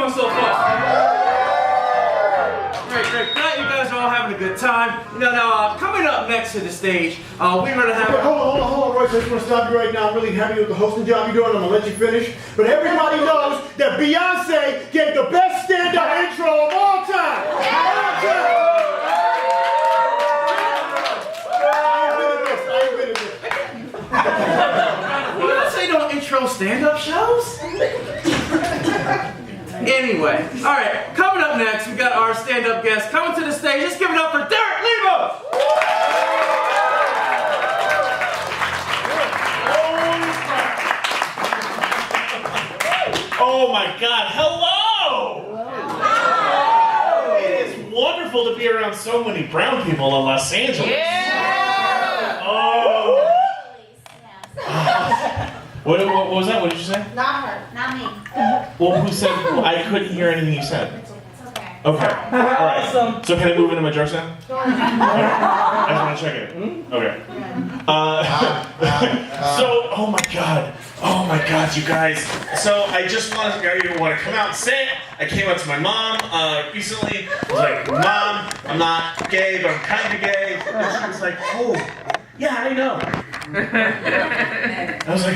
going so far? Great. Glad you guys are all having a good time. Now, coming up next to the stage, we're going to have... Hold on, Royce. I just want to stop you right now. I'm really happy with the hosting job you're doing. I'm going to let you finish. But everybody knows that Beyonce gave the best stand-up intro of all time. Beyonce don't intro stand-up shows? Anyway, all right, coming up next, we got our stand-up guest coming to the stage. Let's give it up for Derrick, Lemos! Oh my God, hello! It is wonderful to be around so many brown people in Los Angeles. Yeah! Oh! What was that? What did you say? Not her, not me. Well, who said? I couldn't hear anything you said. It's okay. Okay. All right. So can I move into my jokes now? Go Okay. I just want to check it. Okay. So, oh my God, you guys. So I just want to come out and say it. I came up to my mom recently. I was like, Mom, I'm not gay, but I'm kind of gay. And she was like, oh, yeah, I know. I was like,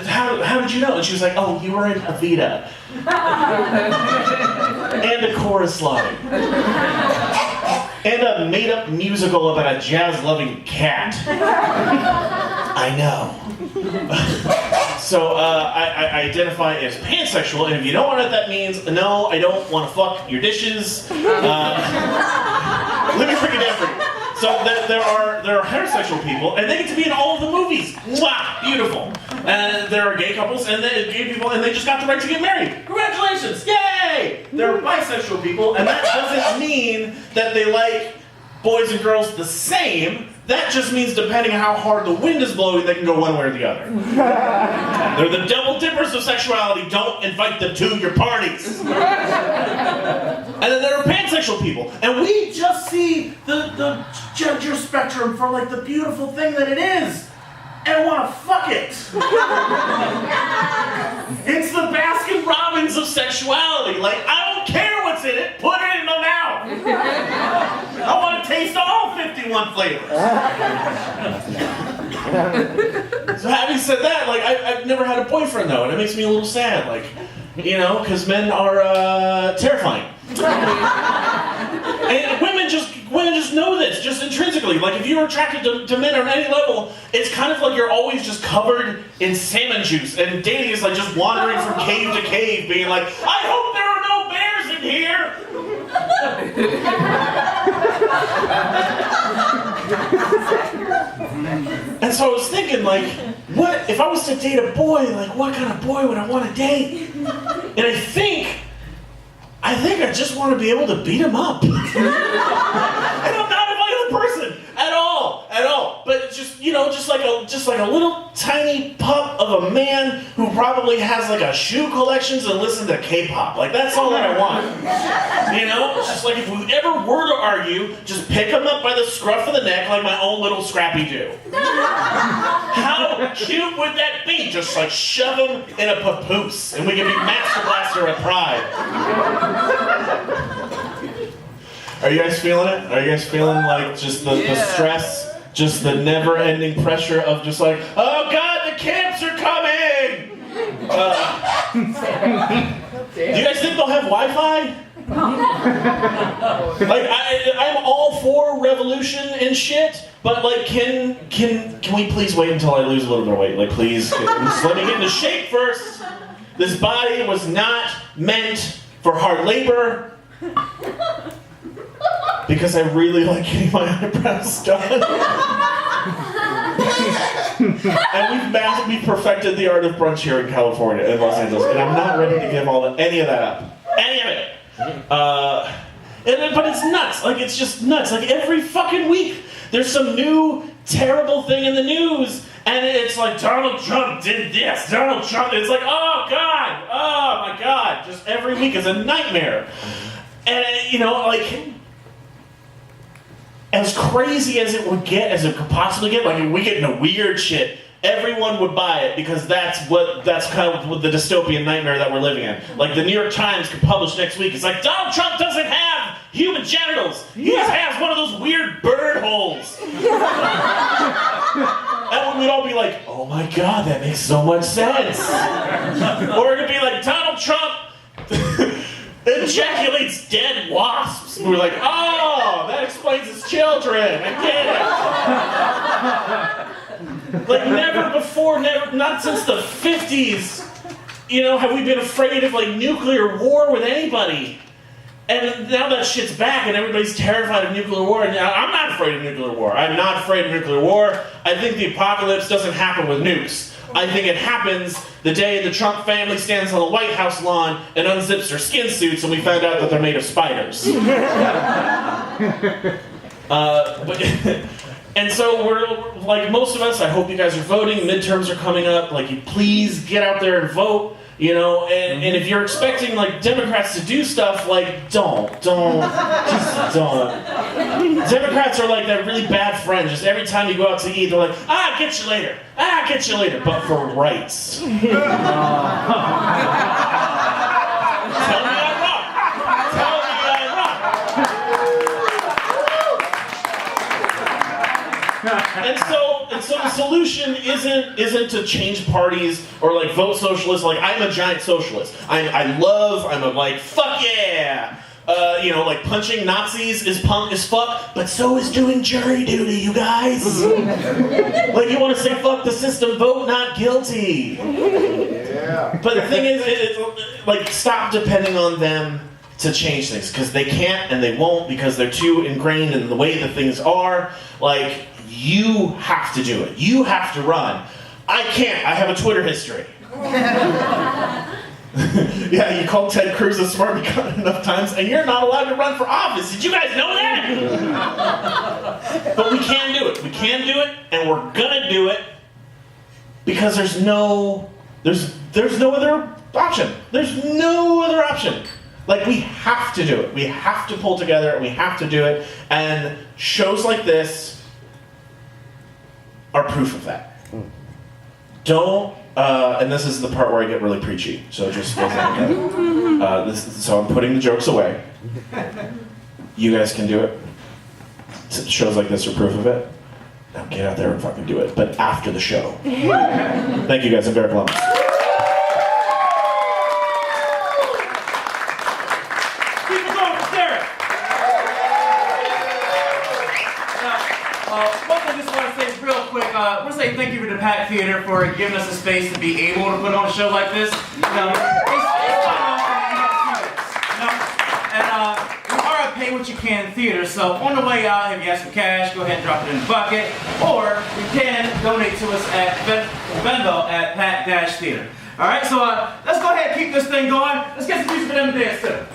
how did you know? And she was like, oh, you were in Evita. And a chorus line. And a made-up musical about a jazz-loving cat. I know. So I identify as pansexual, and if you don't know what that means, no, I don't want to fuck your dishes. Let me break it down for you. So there are heterosexual people, and they get to be in all of the movies. Wow, beautiful. And there are gay couples, and gay people, and they just got the right to get married. Congratulations, yay! There are bisexual people, and that doesn't mean that they like boys and girls the same. That just means depending on how hard the wind is blowing, they can go one way or the other. They're the double dippers of sexuality. Don't invite them to your parties. And then there are pansexual people. And we just see the gender spectrum for like the beautiful thing that it is. And want to fuck it. It's the Baskin Robbins of sexuality. Like, I don't care what's in it. Put it in my mouth. I want to taste all 51 flavors. So having said that, like, I've never had a boyfriend though, and it makes me a little sad. Like, because men are terrifying. And women just know this, just intrinsically. Like, if you're attracted to men on any level, it's kind of like you're always just covered in salmon juice. And dating is like just wandering from cave to cave, being like, I hope there are no bears in here! And so I was thinking, like, what if I was to date a boy, like, what kind of boy would I want to date? And I think I just want to be able to beat him up. And I'm not a violent person at all. But just like a little tiny pup of a man who probably has like a shoe collections and listen to K-pop. Like, that's all that I want. It's just like if we ever were to argue, just pick him up by the scruff of the neck like my own little Scrappy-Doo. How cute would that be? Just like shove him in a papoose and we can be Master Blaster at Pride. Are you guys feeling it? Are you guys feeling like just the stress? Just the never-ending pressure of just like, oh God, the camps are coming! Do you guys think they'll have Wi-Fi? Like, I'm all for revolution and shit, but like, can we please wait until I lose a little bit of weight? Like, please, just let me get into shape first. This body was not meant for hard labor. Because I really like getting my eyebrows done. And we've perfected the art of brunch here in California, in Los Angeles, and I'm not ready to give any of that up. Any of it. But it's nuts. Like, it's just nuts. Like, every fucking week, there's some new terrible thing in the news, and it's like, Donald Trump did this, Donald Trump, it's like, oh God, oh my God. Just every week is a nightmare. And, like, as crazy as it would get, as it could possibly get, like, we get into weird shit everyone would buy it because that's kind of the dystopian nightmare that we're living in. Like the New York Times could publish next week. It's like, Donald Trump doesn't have human genitals. He just has one of those weird bird holes. And we'd all be like, oh my God, that makes so much sense. Or it'd be like, Donald Trump ejaculates dead wasps. And we're like, oh, that explains his children. I get it. Like never before, not since the 50s, have we been afraid of like nuclear war with anybody. And now that shit's back and everybody's terrified of nuclear war. And I'm not afraid of nuclear war. I'm not afraid of nuclear war. I think the apocalypse doesn't happen with nukes. I think it happens the day the Trump family stands on the White House lawn and unzips their skin suits and we found out that they're made of spiders. And so we're, like most of us, I hope you guys are voting. Midterms are coming up. Like, you please get out there and vote. And if you're expecting like Democrats to do stuff, like just don't. Democrats are like that really bad friend. Just every time you go out to eat, they're like, get you later, but for rights. Tell me I'm wrong. And so the solution isn't to change parties or like vote socialist. Like, I'm a giant socialist. I'm like, fuck yeah. Like punching Nazis is punk as fuck, but so is doing jury duty, you guys. Like, you want to say fuck the system, vote not guilty. Yeah. But the thing is, like, stop depending on them to change things, because they can't and they won't, because they're too ingrained in the way that things are. Like, you have to do it. You have to run. I can't. I have a Twitter history. Yeah, you called Ted Cruz a smart enough times, and you're not allowed to run for office. Did you guys know that? But we can do it. We can do it, and we're gonna do it because there's no other option. There's no other option. Like, we have to do it. We have to pull together, and we have to do it. And shows like this are proof of that. Don't, and this is the part where I get really preachy, so just so I'm putting the jokes away. You guys can do it. Shows like this are proof of it. Now get out there and fucking do it, but after the show. Thank you guys, I'm Derrick Lemos. Keep it going for Derrick. One thing I just want to say real quick, I want to say thank you to the Pack Theater for giving us a space to be able to put on a show like this. It's quite awesome that you guys do this. And we are a pay what you can theater, so on the way out, if you have some cash, go ahead and drop it in the bucket, or you can donate to us at Venmo at Pack-Theater. All right, so let's go ahead and keep this thing going. Let's get some music for them to dance to.